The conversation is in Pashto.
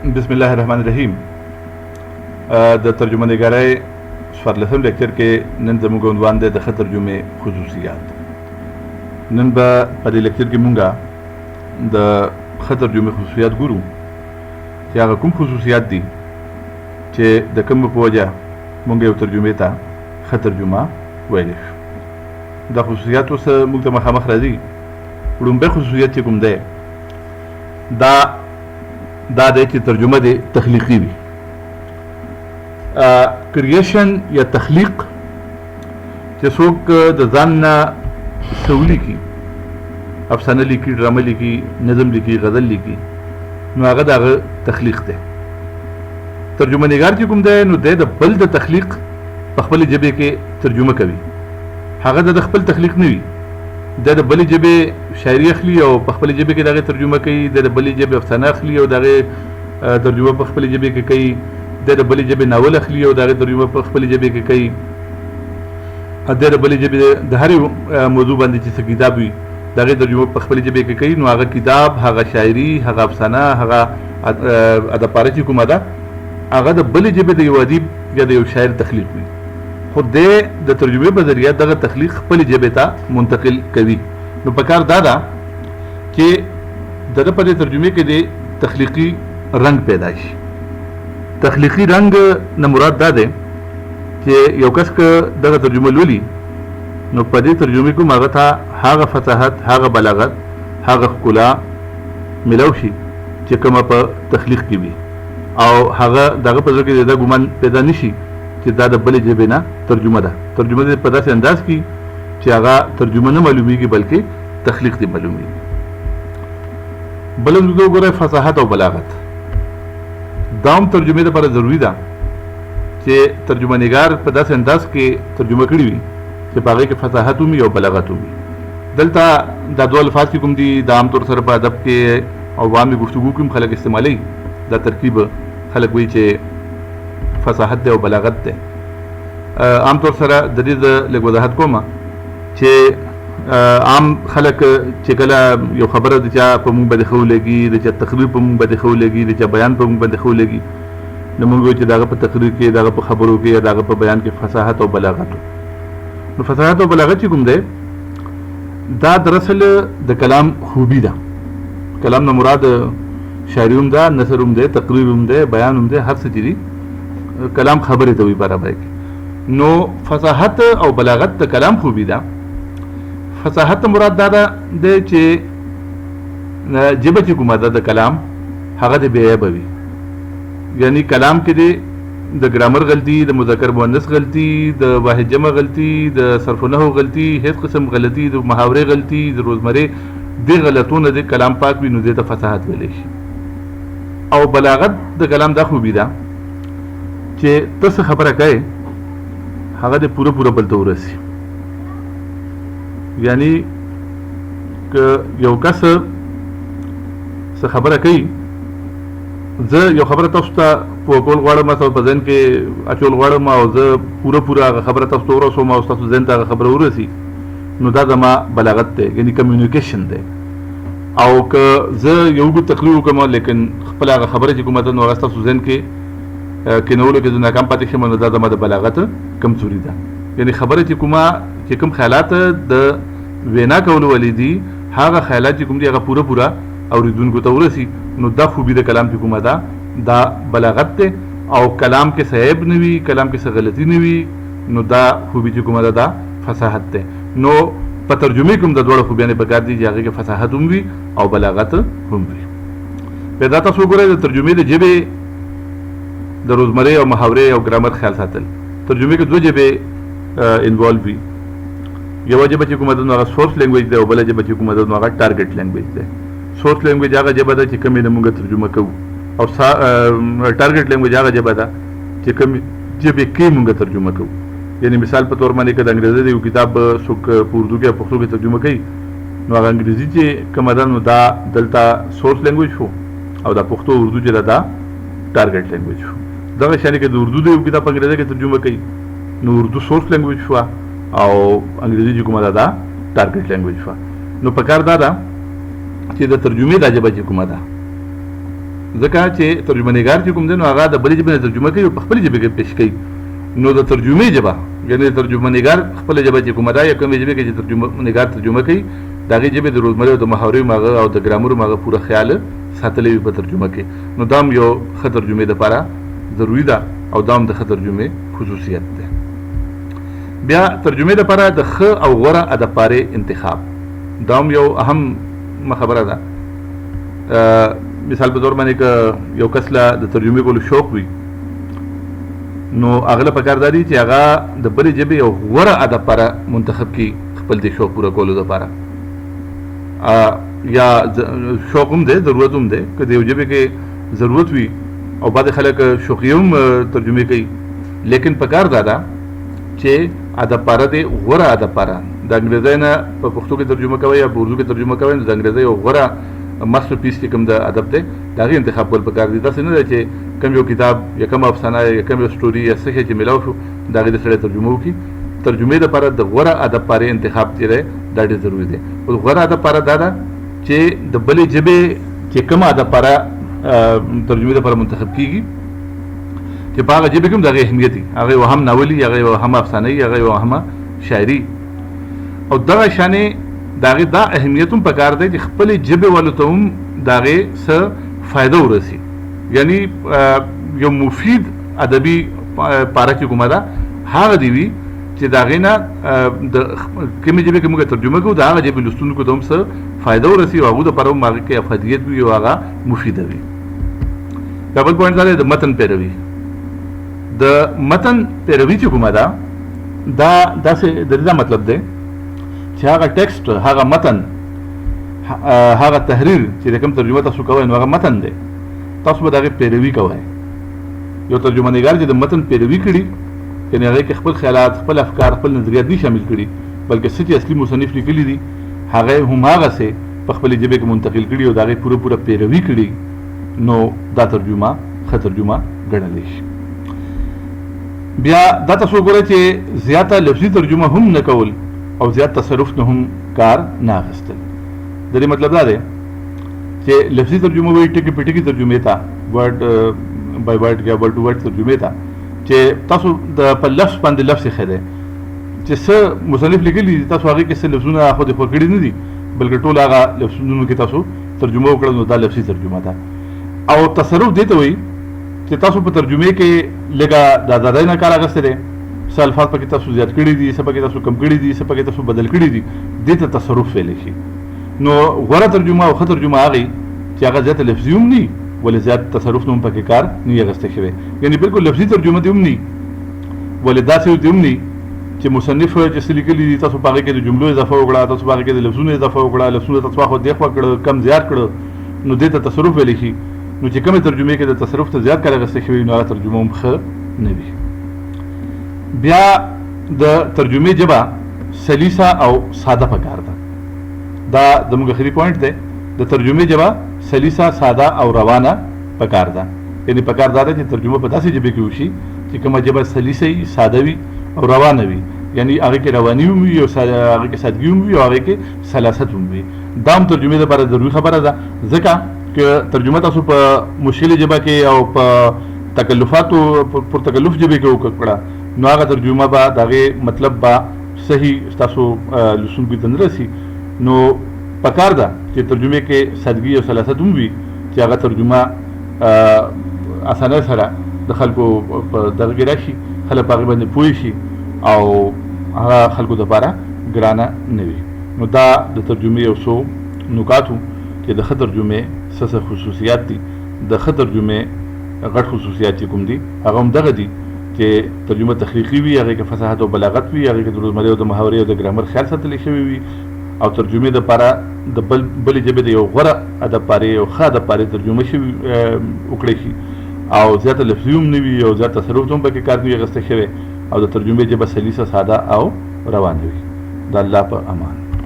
بسم الله الرحمن الرحیم. د ترجمه نگاری څوارلسم لیکچر کې نن زموږ عنوان دی د ښه ترجمې خصوصیات. نن به په دې لیکچر کې مونږه د ښه ترجمې خصوصیات ګورو چې هغه کوم خصوصیات دي چې د کوم په وجه مونږ یو ترجمې ته ښه ترجمه ویلی شو. دا خصوصیات اوس مونږ ته مخامخ راځي. لومړی خصوصیت چې کوم دی دا دی چې ترجمه دی تخلیقي وي. کریشن یا تخلیق چې څوک د ځان نه څه ولیکي، افسانه لیکي، ډرامه لیکي، نظم لیکي، غزل لیکي، نو هغه د هغه تخلیق دی. ترجمه نگار چې کوم دی نو دی د بل د تخلیق په خپلې ژبې کې ترجمه کوي. هغه د خپل تخلیق نه وي، د بلې ژبې شاعري اخلي او په خپلې ژبې کې د هغې ترجمه کوي، د بلې ژبې افسانه اخلي او د هغې ترجمه په خپلې ژبې کې کوي، د بلې ژبې ناول اخلي او د هغې ترجمه په خپلې ژبې کې کوي، د بلې ژبې د هرې موضوع باندې چې څه کتاب وي د هغې ترجمه په خپلې ژبې کې کوي. نو هغه کتاب، هغه شاعري، هغه افسانه، هغه ادبپاره چې کومه ده هغه د بلې ژبې د یو ادیب یا د یو شاعر تخلیق وي، خو دی د ترجمې په ذریعه دغه تخلیق خپلې ژبې ته منتقل کوي. نو پکار دا ده چې د ده په دې ترجمې کې د تخلیقي رنګ پیدا شي. تخلیقي رنګ نه مراد دا دی چې یو کس که دغه ترجمه لولي نو په دې ترجمې کوم هغه ته هغه فصاحت، هغه بلاغت، هغه ښکلا میلاو شي چې کومه په تخلیق کې وي، او هغه دغه په زړه کې د ګمان پیدا نه شي چې دا د بلې ژبې نه ترجمه ده. ترجمه دې په داسې انداز کې چې هغه ترجمه نه معلومیږي بلکې تخلیق دې معلومیږي. بل هم وګورئ فصاحت او بلاغت، دا هم ترجمې لپاره ضروري ده چې ترجمه نگار په داسې انداز کې ترجمه کړي وي چې په هغې کې فصاحت هم وي او بلاغت هم وي. دلته دا دوه الفاظ چې کوم دي دا عام طور سره په ادب کې او عامې گفتگو کې هم خلک استعمالوي. دا ترکیب خلک وایي چې فصاحت دی او بلاغت دی. عام طور سره د دې زه لږ وضاحت کوم چې عام خلک چې کله یو خبره د چا په مونږ باندې ښه ولګي، د چا تقریر په مونږ باندې ښه ولګي، د چا بیان په مونږ باندې ښه ولګي، نو مونږ وایو چې د هغه په تقریر کې، د هغه په خبرو کې، د هغه په بیان کې فصاحت او بلاغت. نو فصاحت او بلاغت چې کوم دی دا دراصل د کلام خوبي ده. کلام نه مراد شاعري هم ده، نثر هم دی، تقریر هم دی، بیان هم دی، هر څه چې دي کلام خبرې ته وي برابر کې. نو فصاحت او بلاغت د کلام خوبي ده. فصاحت مراد دا ده چې ژبه چې کومه ده د کلام هغه د بې عیبه وي، یعنی کلام کې د ګرامر غلطي، د مذکر مؤنث غلطي، د واحد جمع غلطي، د صرف و نحو غلطي، هیڅ قسم غلطي، د محاورې غلطي، د روزمرې دې غلطونه د کلام پاک وي، نو دې ته فصاحت ویلی شي. او بلاغت د کلام دا خوبي ده چې ته څه خبره کوې هغه د پوره بل ته ورسي. یعنی که یو کس څه خبره کوي، زه یو خبره تاسو ته پوه کول غواړم، تاسو په ذهن کې اچول غواړم او زه پوره هغه خبره تاسو ته ورسوم او ستاسو ذهن ته هغه خبره ورسي، نو دا زما بلاغت دی، یعنی کمیونیکیشن دی. او که زه یو اوږد تقریر وکړم لیکن خپله هغه خبره چې کومه ده نو هغه ستاسو ذهن کې کینولو کې زه ناکام پاتې شم، نو دا زما د بلاغت کمزوري ده. یعنی خبره چې کوم خیالات د وینا کولو ولې دي هغه خیالات چې کوم دي هغه پوره اوریدونکو ته ورسي، نو دا خوبي د کلام چې کومه ده دا بلاغت دی. او کلام کې څه عیب نه وي، کلام کې څه غلطي نه وي، نو دا خوبي چې کومه ده دا فصاحت دی. نو په ترجمې کې هم د دواړو خوبیانې پکار دي چې هغې کې فصاحت هم وي او بلاغت هم وي. پیدا تاسو وګورئ د ترجمې د ژبې د روزمرې او محاورې او ګرامر خیال ساتل. ترجمې کې دوه ژبې انوالو وي. یوه ژبه چې کومه ده نو هغه سورس لینګویج دی او بله ژبه چې کومه ده نو هغه ټارګټ لینګویج دی. سورس لینګویج هغه ژبه ده چې کومې نه موږ ترجمه کوو، او ټارګټ لینګویج هغه ژبه ده چې کومې ژبې کې موږ ترجمه کوو. یعنی مثال په تور باندې که د انګریزي د یو کتاب څوک په اردو کې او پښتو کې ترجمه کوي نو هغه انګریزي چې کومه ده نو دا دلته سورس لینګویج شو او دا پښتو اردو چې ده دا ټارګټ لینګویج شو. دغه شانې که د اردو د یو کتاب په انګریزي کې ترجمه کوي نو اردو سورس لینګویج شوه او انګریزي چې کومه ده دا ټارګټ لینګویج شوه. نو پکار دا ده چې د ترجمې دا ژبه چې کومه ده ځکه چې ترجمه نګار چې کوم دی نو هغه د بلې ژبې نه ترجمه کوي او په خپلې ژبې کې پیش کوي. نو د ترجمې ژبه یعنې د ترجمه نګار خپله ژبه چې کومه ده یا کومې ژبې کې چې ترجمه نګار ترجمه کوي د هغې ژبې د روزمرې او د محاورې مغه او د ګرامر مغه پوره خیال ساتلی وي په ترجمه کې. نو دا هم یو ښه ترجمې دپاره ضروري ده او دا هم د ښه ترجمې خصوصیت دی. بیا ترجمې دپاره د ښه او غوره ادبپارې انتخاب دا هم یو اهم خبره ده. مثال په طور باندې که یو کس له د ترجمې کولو شوق وي نو هغه له پکار دا دي چې هغه د بلې ژبې یو غوره ادبپاره منتخب کړي خپل د شوق پوره کولو دپاره. یا شوق هم دی ضرورت هم دی که د یو ژبې کې ضرورت وي او بعضې خلک شوقي هم ترجمې کوي لیکن پکار دا ده چې ادبپاره دی غوره ادبپاره. د انګریزۍ نه په پښتو کې ترجمه کوئ یا په اردو کې ترجمه کوئ نو د انګریزۍ یو غوره ماسټر پیس چې کوم د ادب دی د هغې انتخاب کول پکار دي. داسې نه دی چې کوم یو کتاب یا کوم افسانه یا کوم یو سټوري یا څه شی چې میلاو شو د هغې د سړی ترجمه وکړي. ترجمې دپاره د غوره ادبپارې انتخاب چې دی دا ډېر ضروري دی. غوره ادبپاره دا ده چې د بلې ژبې چې کومه ادبپاره ترجمې دپاره منتخب کېږي چې په هغه ژبې کې هم د هغې اهمیت وي. هغه یو هم ناول وي، هغه یو هم افسانه وي، هغه یو هم شاعري او دغه شانې د هغې دا اهمیت هم پکار دی چې خپلې ژبې والو ته هم د هغې څه فایده ورسي. یعنی یو مفید ادبي پاره چې کومه ده هغه دې وي چې د هغې نه د کومې ژبې کې موږ ترجمه کوو د هغه ژبې لوستونکو ته هم څه فایده ورسي او هغو دپاره هم هغې کې افادیت وي او هغه مفیده وي. بیا بل پوینټ دا دی د متن پیروي. د متن پیروي چې کومه ده دا داسې د دې دا مطلب دی چې هغه ټیکسټ هغه متن هغه تحریر چې د کوم ترجمه تاسو کوئ نو هغه متن دی تاسو به د هغې پیروي کوئ. یو ترجمه نګار چې د متن پیروي کړي یعنې هغې کې خپل خیالات خپل افکار خپل نظریات نه شامل کړي بلکې څه چې اصلي مصنف لیکلي دي هغه هماغسې په خپلې ژبې کې منتقل کړي او د هغې پوره پیروي کړي نو دا ترجمه ښه ترجمه ګڼلی شي. بیا دا تاسو وګورئ چې زیاته لفظي ترجمه هم نه کول او زیات تصرف نه هم کار نه اخیستل. د دې مطلب دا دی چې لفظي ترجمه وایي ټکي په ټکي ترجمې ته ورډ بای ورډ یا ورډ ټو ورډ ترجمې ته چې تاسو د په لفظ باندې لفظ ایښی دی چې څه مصنف لیکلي دي تاسو هغې کې څه لفظونه خو دې خور کړي نه دي بلکې ټول هغه لفظونو کې تاسو ترجمه وکړه نو دا لفظي ترجمه ده. او تصرف دې ته وایي چې تاسو په ترجمې کې لږه د ازادۍ نه کار اخیستی دی څه الفاظ پکې تاسو زیات کړي دي څه پکې تاسو کم کړي دي څه پکې تاسو بدل کړي دي دې ته تصرف ویلی شي. نو غوره ترجمه او ښه ترجمه هغې چې هغه زیاته لفظي هم ني ولې زیات تصرف نه هم پکې کار نه اخیستی شوی. یعنې بلکل لفظي ترجمه دې هم ني ولې داسې دې هم ني چې مصنف چې څه لیکلي دي تاسو په هغې کې د جملو اضافه وکړه تاسو په هغې کې د لفظونو اضافه وکړه لفظونه تاسو خوا دې خوا کړه کم زیات کړه نو دې ته تصرف ویلی شي. نو چې کومې ترجمې کې د تصرف ته زیات کار اخیستی شوي نو هغه ترجمه هم ښه نه وي. بیا د ترجمې ژبه سلیسه او ساده پکار ده. دا زموږ اخري پوینټ دی. د ترجمې ژبه سلیسه ساده او روانه پکار ده. یعنې پکار دا ده چې ترجمه په داسې ژبې کې وشي چې کومه ژبه سلیسه وي ساده وي او روانه وي. یعنې هغې کې رواني هم وي او هغې کې سادګي هم وي او هغې کې سلاست هم وي. دا هم ترجمې لپاره ضروري خبره ده ځکه که ترجمه تاسو په مشکلې ژبه کې او په تکلفاتو پر تکلف ژبې کې وکړه نو هغه ترجمه به د هغې مطلب به صحیح ستاسو لوستونکو ته نه رسي. نو پکار ده چې ترجمې کې سادګي او سلاست هم وي چې هغه ترجمه اسانۍ سره د خلکو په دغه کې راشي خلک په هغې باندې پوه شي او هغه خلکو دپاره ګرانه نه وي. نو دا د ترجمې یو څو نکات وو چې د ښه ترجمې څه خصوصیات دي. د ښه ترجمې غټ خصوصیات چې کوم دي هغه هم دغه دي چې ترجمه تخلیقي وي هغې کې فصاحت او بلاغت وي هغې کې د روزمرې او د محاورې او د ګرامر خیال ساتلی شوی وي او ترجمې دپاره د بلې ژبې د یو غوره ادبپارې او ښه ادبپارې ترجمه شوي وکړی شي او زیاته لفظي هم نه وي او زیات تصرف هم پکې کار نه وي اخیستی شوی او د ترجمې ژبه سلیسه ساده او روانه وي. د الله په امان.